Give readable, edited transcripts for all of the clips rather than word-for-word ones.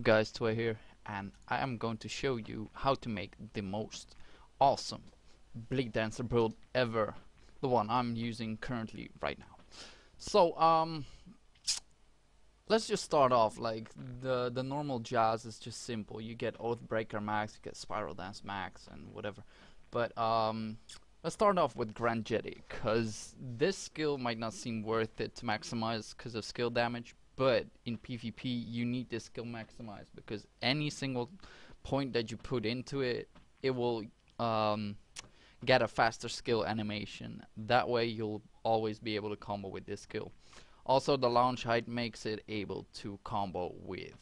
up guys, Twehbie here, and I am going to show you how to make the most awesome bladedancer build ever, the one I'm using currently right now. So let's just start off. Like the normal jazz is just simple. You get Oathbreaker max, you get Spiral Dance max, and whatever. But let's start off with Grand Jete, cause this skill might not seem worth it to maximize because of skill damage. But in PvP, you need this skill maximized because any single point that you put into it, it will get a faster skill animation. That way, you'll always be able to combo with this skill. Also, the launch height makes it able to combo with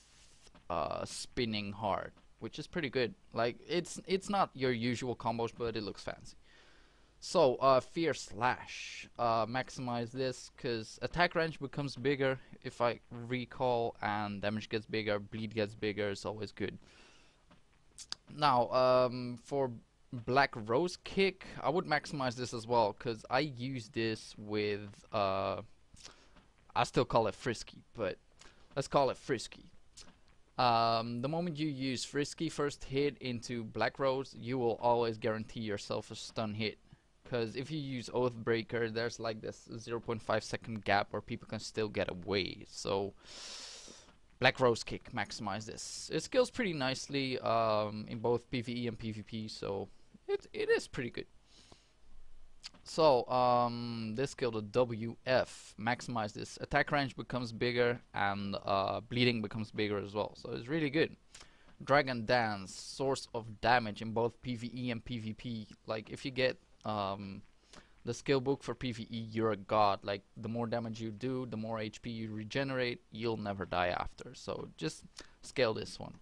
spinning hard, which is pretty good. Like it's not your usual combos, but it looks fancy. So, Fierce Slash. Maximize this, because attack range becomes bigger, if I recall, and damage gets bigger, bleed gets bigger, it's always good. Now, for Black Rose Kick, I would maximize this as well, because I use this with, I still call it Frisky, but let's call it Frisky. The moment you use Frisky first hit into Black Rose, you will always guarantee yourself a stun hit. Because if you use Oathbreaker, there's like this 0.5 second gap where people can still get away. So Black Rose Kick, maximize this. It scales pretty nicely in both PvE and PvP, so it is pretty good. So this skill, the WF, maximize this. Attack range becomes bigger and bleeding becomes bigger as well. So it's really good. Dragon Dance, source of damage in both PvE and PvP. Like if you get the skill book for PvE, you're a god. Like the more damage you do, the more HP you regenerate, you'll never die after. So just scale this one.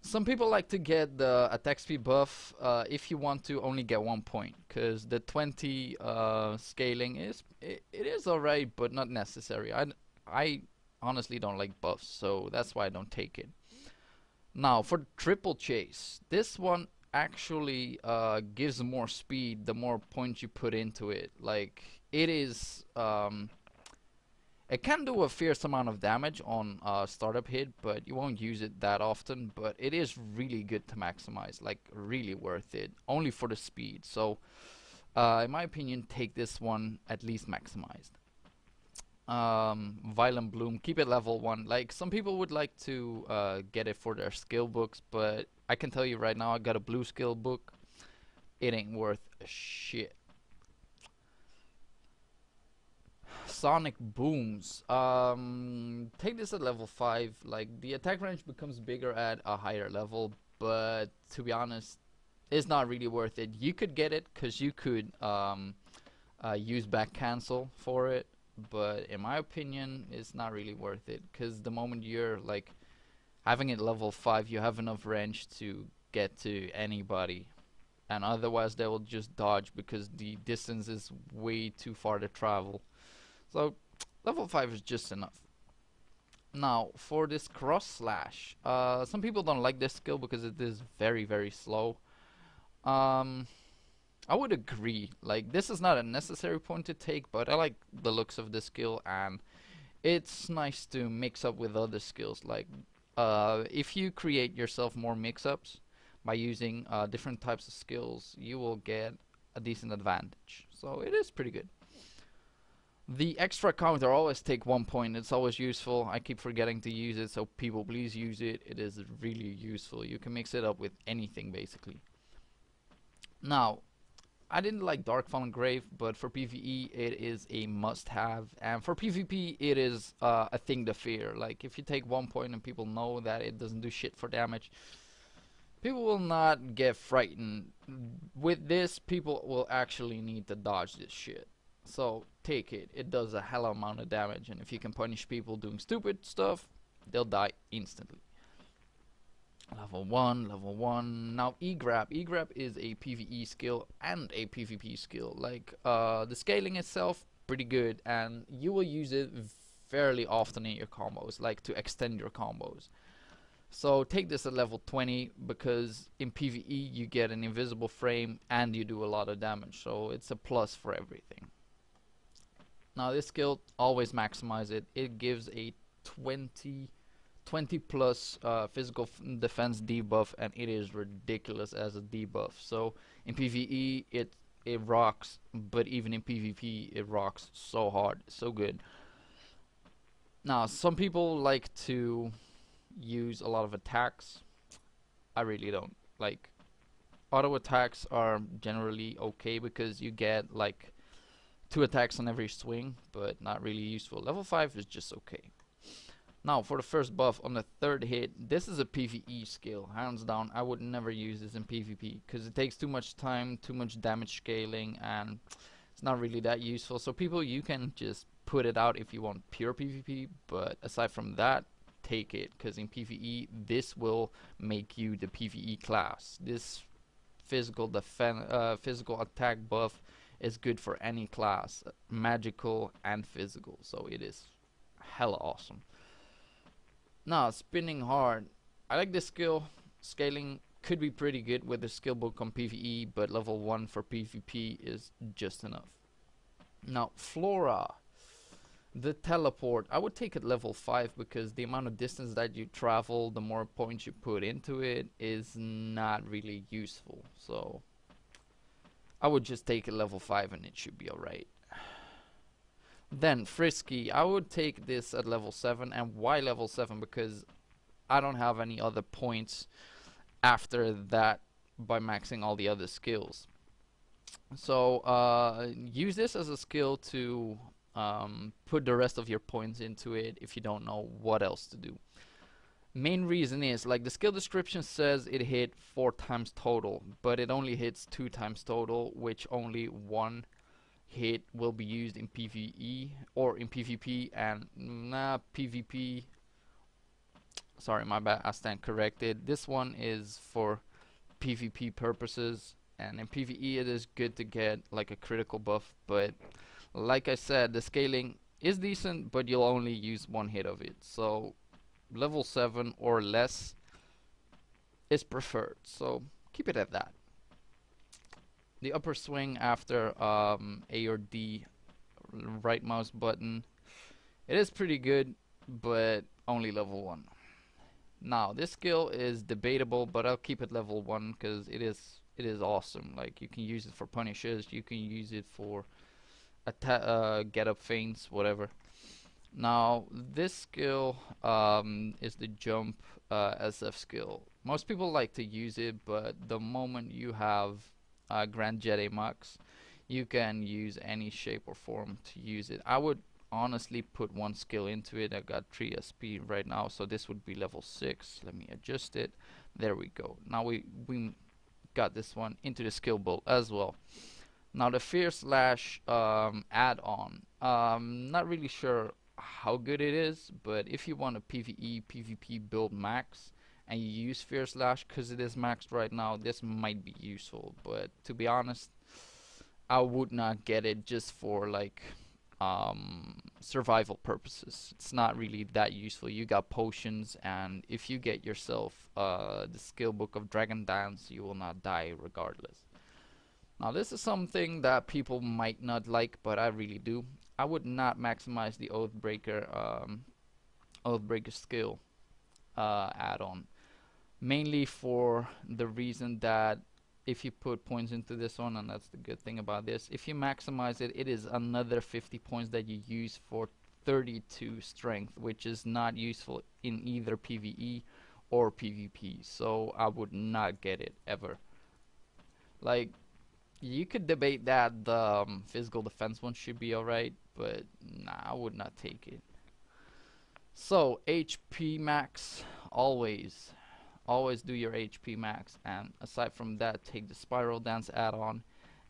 Some people like to get the attack speed buff if you want to only get 1 point, because the 20 scaling is it is alright, but not necessary. I honestly don't like buffs, so that's why I don't take it. Now for Triple Chase, this one actually gives more speed the more points you put into it. Like it is it can do a fierce amount of damage on startup hit, but you won't use it that often. But it is really good to maximize, like really worth it, only for the speed. So in my opinion, take this one at least maximized. Violent Bloom, keep it level 1. Like some people would like to get it for their skill books, but I can tell you right now, I got a blue skill book. It ain't worth a shit. Sonic Booms. Take this at level 5. Like the attack range becomes bigger at a higher level, but to be honest, it's not really worth it. You could get it because you could use back cancel for it, but in my opinion, it's not really worth it, because the moment you're like having it level 5, you have enough range to get to anybody, and otherwise they will just dodge because the distance is way too far to travel. So level 5 is just enough. Now for this Cross Slash, some people don't like this skill because it is very slow. I would agree. Like this is not a necessary point to take, but I like the looks of this skill, and it's nice to mix up with other skills. Like if you create yourself more mix-ups by using different types of skills, you will get a decent advantage. So it is pretty good. The extra counter, always take 1 point. It's always useful. I keep forgetting to use it, so people please use it. It is really useful. You can mix it up with anything basically. Now I didn't like Dark Fallen Grave, but for PvE it is a must-have, and for PvP it is a thing to fear. Like if you take 1 point and people know that it doesn't do shit for damage, people will not get frightened. With this, people will actually need to dodge this shit. So take it. It does a hell of amount of damage, and if you can punish people doing stupid stuff, they'll die instantly. Level 1, level 1. Now E-Grab. E-Grab is a PvE skill and a PvP skill. Like the scaling itself, pretty good, and you will use it fairly often in your combos, like to extend your combos. So take this at level 20, because in PvE you get an invisible frame and you do a lot of damage, so it's a plus for everything. Now this skill, always maximize it. It gives a 20 20 plus physical defense debuff, and it is ridiculous as a debuff. So in PvE it rocks, but even in PvP it rocks so hard, so good. Now some people like to use a lot of attacks. I really don't. Like, auto attacks are generally okay because you get like 2 attacks on every swing, but not really useful. Level 5 is just okay. Now for the first buff on the 3rd hit, this is a PvE skill, hands down. I would never use this in PvP because it takes too much time, too much damage scaling, and it's not really that useful. So people, you can just put it out if you want pure PvP, but aside from that, take it, because in PvE this will make you the PvE class. This physical physical attack buff is good for any class, magical and physical, so it is hella awesome. Now spinning hard, I like this skill. Scaling could be pretty good with the skill book on PvE, but level 1 for PvP is just enough. Now Flora, the teleport, I would take it level 5 because the amount of distance that you travel, the more points you put into it, is not really useful. So I would just take it level 5 and it should be alright. Then Frisky, I would take this at level 7. And why level 7? Because I don't have any other points after that by maxing all the other skills. So use this as a skill to put the rest of your points into it if you don't know what else to do. Main reason is, like the skill description says, it hit 4 times total, but it only hits 2 times total, which only 1 hit will be used in PvE or in PvP, and PvP, sorry, my bad, I stand corrected. This one is for PvP purposes, and in PvE it is good to get like a critical buff, but like I said, the scaling is decent, but you'll only use 1 hit of it. So level 7 or less is preferred, so keep it at that. The upper swing after A or D, right mouse button, it is pretty good, but only level 1. Now this skill is debatable, but I'll keep it level 1 because it is awesome. Like, you can use it for punishes, you can use it for get up feints, whatever. Now this skill is the jump SF skill. Most people like to use it, but the moment you have Grand Jete Max, you can use any shape or form to use it. I would honestly put 1 skill into it. I got 3 SP right now, so this would be level 6. Let me adjust it. There we go. Now we got this one into the skill build as well. Now the Fierce Slash add-on, not really sure how good it is, but if you want a PvE PvP build max and you use Fierce Slash because it is maxed right now, this might be useful. But to be honest, I would not get it just for like survival purposes. It's not really that useful. You got potions, and if you get yourself the skill book of Dragon Dance, you will not die regardless. Now this is something that people might not like, but I really do. I would not maximize the Oathbreaker skill add-on, mainly for the reason that if you put points into this one, and that's the good thing about this, if you maximize it, it is another 50 points that you use for 32 strength, which is not useful in either PvE or PvP. So I would not get it ever. Like, you could debate that the physical defense one should be alright, but nah, I would not take it. So HP max, always do your HP max, and aside from that, take the Spiral Dance add-on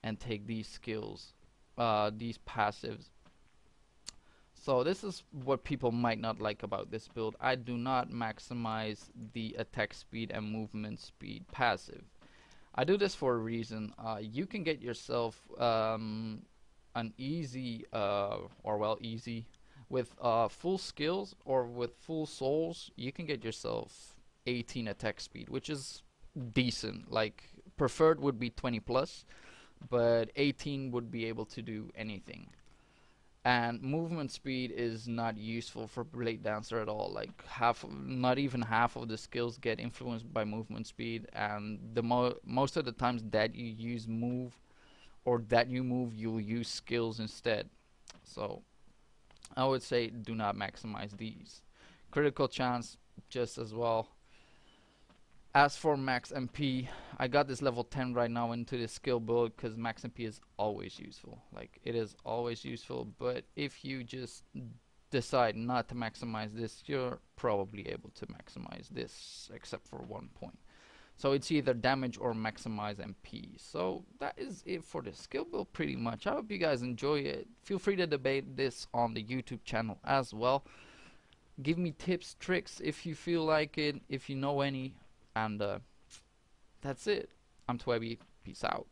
and take these skills, these passives. So this is what people might not like about this build. I do not maximize the attack speed and movement speed passive. I do this for a reason. You can get yourself an easy, easy, with full skills or with full souls, you can get yourself 18 attack speed, which is decent. Like, preferred would be 20 plus, but 18 would be able to do anything. and movement speed is not useful for blade dancer at all. Like not even half of the skills get influenced by movement speed, and the most of the times that you use move or that you move, you'll use skills instead. So I would say do not maximize these. Critical chance just as well. As for max MP, I got this level 10 right now into this skill build because max MP is always useful. Like, it is always useful, but if you just decide not to maximize this, you're probably able to maximize this, except for one point. So it's either damage or maximize MP. So that is it for the skill build pretty much. I hope you guys enjoy it. Feel free to debate this on the YouTube channel as well. Give me tips, tricks if you feel like it, if you know any. And that's it. I'm Twehbie. Peace out.